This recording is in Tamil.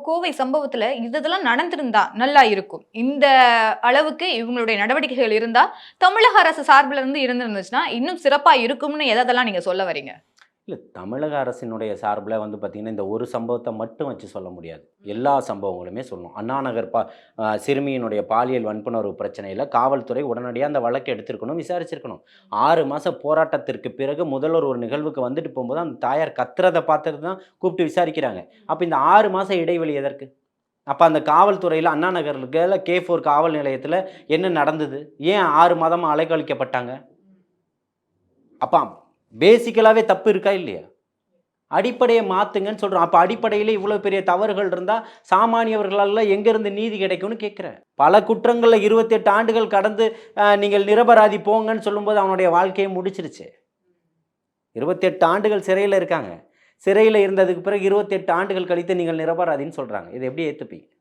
கோவை சம்பவத்துல இதெல்லாம் நடந்திருந்தா நல்லா இருக்கும். இந்த அளவுக்கு இவங்களுடைய நடவடிக்கைகள் இருந்தா, தமிழக அரசு சார்புல இருந்து இருந்திருந்துச்சுன்னா, இன்னும் சிறப்பா இருக்கும்னு எதெல்லாம் நீங்க சொல்ல வரீங்க? இல்ல தமிழக அரசினுடைய சார்புல பார்த்தீங்கன்னா, இந்த ஒரு சம்பவத்த மட்டும் வச்சு சொல்ல முடியாது. எல்லா சம்பவங்களுமே சொல்லணும். அண்ணா நகர் சிறுமியினுடைய பாலியல் வன்புணர்வு பிரச்சனையில காவல்துறை உடனடியா அந்த வழக்க எடுத்திருக்கணும், விசாரிச்சிருக்கணும். 6 மாச போராட்டத்திற்கு பிறகு முதல்வர் ஒரு நிகழ்வுக்கு வந்துட்டு போம்போது, அந்த தாயார் கத்துறத பார்த்துட்டு தான் கூப்பிட்டு விசாரிக்கிறாங்க. அப்ப இந்த 6 மாச இடைவெளி எதற்கு? அப்ப அந்த காவல்துறையில அண்ணா நகர்ல K4 காவல் நிலையத்தில என்ன நடந்தது? ஏன் 6 மாதமா அலைக்கழிக்கப்பட்டாங்க? அப்ப பேசிக்கலாவே தப்பு இருக்கா இல்லையா? அடிப்படைய மாத்துங்கன்னு சொல்றோம். அப்ப அடிப்படையிலே இவ்வளோ பெரிய தவறுகள் இருந்தா, சாமானியர்களால எங்கேருந்து நீதி கிடைக்கும்னு கேட்கிறேன். பல குற்றங்கள்ல 28 ஆண்டுகள் கடந்து நீங்கள் நிரபராதி போங்கன்னு சொல்லும்போது அவனுடைய வாழ்க்கையே முடிச்சிருச்சு. 28 ஆண்டுகள் சிறையில இருக்காங்க. சிறையில இருந்ததுக்கு பிறகு 28 ஆண்டுகள் கழித்து நீங்கள் நிரபராதின்னு சொல்றாங்க. இத எப்படி ஏத்துப்பீங்க?